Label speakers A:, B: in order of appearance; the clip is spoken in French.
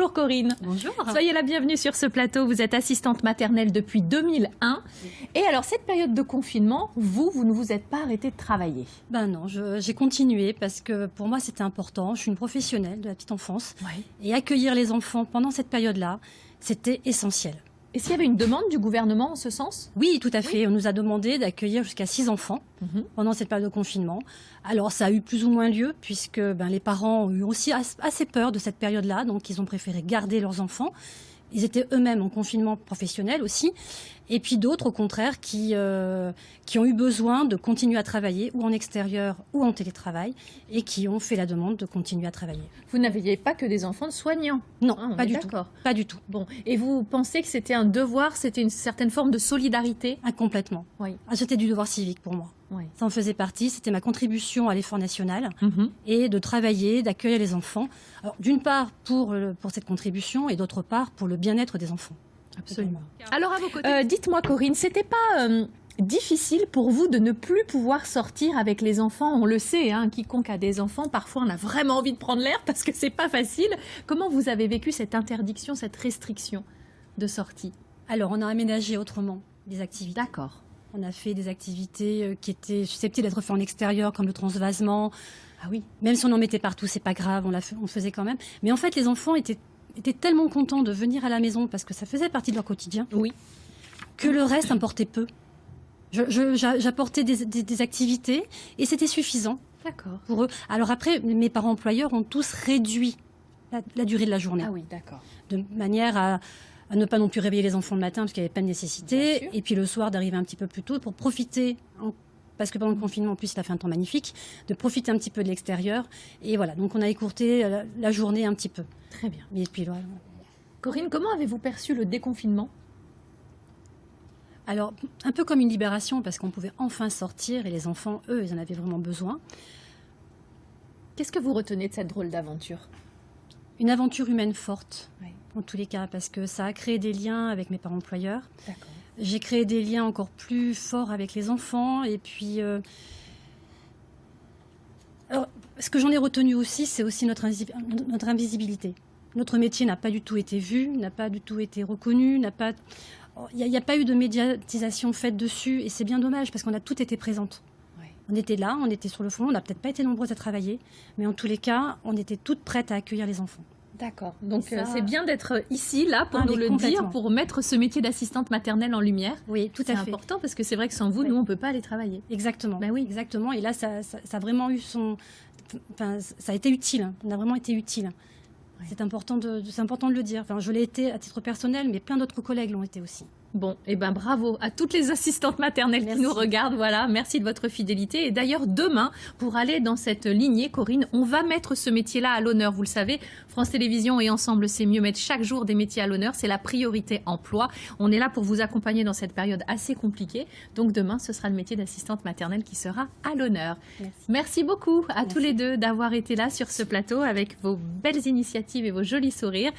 A: Bonjour Corinne.
B: Bonjour.
A: Soyez la bienvenue sur ce plateau. Vous êtes assistante maternelle depuis 2001. Et alors, cette période de confinement, vous ne vous êtes pas arrêtée de travailler?
B: Ben non, j'ai continué parce que pour moi c'était important. Je suis une professionnelle de la petite enfance.
A: Oui.
B: Et accueillir les enfants pendant cette période-là, c'était essentiel.
A: Est-ce qu'il y avait une demande du gouvernement en ce sens?
B: Oui, tout à fait. Oui. On nous a demandé d'accueillir jusqu'à 6 enfants pendant cette période de confinement. Alors ça a eu plus ou moins lieu puisque les parents ont eu aussi assez peur de cette période-là. Donc ils ont préféré garder leurs enfants. Ils étaient eux-mêmes en confinement professionnel aussi. Et puis d'autres, au contraire, qui ont eu besoin de continuer à travailler, ou en extérieur, ou en télétravail, et qui ont fait la demande de continuer à travailler.
A: Vous n'aviez pas que des enfants de soignants?
B: Non, pas du tout. Pas du tout.
A: Bon. Et vous pensez que c'était un devoir, c'était une certaine forme de solidarité?
B: Ah, complètement.
A: Oui.
B: Ah, c'était du devoir civique pour moi.
A: Oui.
B: Ça en faisait partie, c'était ma contribution à l'effort national, et de travailler, d'accueillir les enfants. Alors, d'une part pour cette contribution, et d'autre part pour le bien-être des enfants.
A: Absolument. Alors à vos côtés, dites-moi Corinne, c'était pas difficile pour vous de ne plus pouvoir sortir avec les enfants? On le sait, quiconque a des enfants, parfois on a vraiment envie de prendre l'air parce que c'est pas facile. Comment vous avez vécu cette interdiction, cette restriction de sortie?
B: Alors on a aménagé autrement les activités.
A: D'accord.
B: On a fait des activités qui étaient susceptibles d'être faites en extérieur, comme le transvasement.
A: Ah oui.
B: Même si on en mettait partout, c'est pas grave, on le faisait quand même. Mais en fait, les enfants étaient tellement contents de venir à la maison parce que ça faisait partie de leur quotidien.
A: Oui.
B: Que le reste importait peu. J'apportais des activités et c'était suffisant.
A: D'accord.
B: Pour eux. Alors après, mes parents employeurs ont tous réduit la durée de la journée.
A: Ah oui, d'accord.
B: De manière à ne pas non plus réveiller les enfants le matin parce qu'il n'y avait pas de nécessité. Et puis le soir, d'arriver un petit peu plus tôt pour profiter, parce que pendant le confinement, en plus, il a fait un temps magnifique, de profiter un petit peu de l'extérieur. Et voilà, donc on a écourté la journée un petit peu.
A: Très bien.
B: Et puis voilà.
A: Corinne, comment avez-vous perçu le déconfinement?
B: Alors, un peu comme une libération, parce qu'on pouvait enfin sortir, et les enfants, eux, ils en avaient vraiment besoin.
A: Qu'est-ce que vous retenez de cette drôle d'aventure?
B: Une aventure humaine forte,
A: oui.
B: En tous les cas, parce que ça a créé des liens avec mes parents employeurs.
A: D'accord. J'ai
B: créé des liens encore plus forts avec les enfants, et puis... Alors, ce que j'en ai retenu aussi, c'est aussi notre invisibilité. Notre métier n'a pas du tout été vu, n'a pas du tout été reconnu, il n'y a pas eu de médiatisation faite dessus, et c'est bien dommage, parce qu'on a toutes été présentes. Ouais. On était là, on était sur le front, on n'a peut-être pas été nombreuses à travailler, mais en tous les cas, on était toutes prêtes à accueillir les enfants.
A: D'accord. Donc c'est bien d'être ici, là, pour nous le dire, pour mettre ce métier d'assistante maternelle en lumière.
B: Oui, tout à fait.
A: C'est important parce que c'est vrai que sans vous, nous, on ne peut pas aller travailler.
B: Exactement.
A: Ben oui.
B: Exactement. Et là, ça a vraiment eu ça a été utile. On a vraiment été utile. Ouais. C'est important de le dire. Enfin, je l'ai été à titre personnel, mais plein d'autres collègues l'ont été aussi.
A: Bon, et ben bravo à toutes les assistantes maternelles qui nous regardent. Voilà, merci de votre fidélité. Et d'ailleurs, demain, pour aller dans cette lignée, Corinne, on va mettre ce métier-là à l'honneur. Vous le savez, France Télévisions et Ensemble, c'est mieux, mettre chaque jour des métiers à l'honneur. C'est la priorité emploi. On est là pour vous accompagner dans cette période assez compliquée. Donc demain, ce sera le métier d'assistante maternelle qui sera à l'honneur. Merci beaucoup à tous les deux d'avoir été là sur ce plateau avec vos belles initiatives et vos jolis sourires.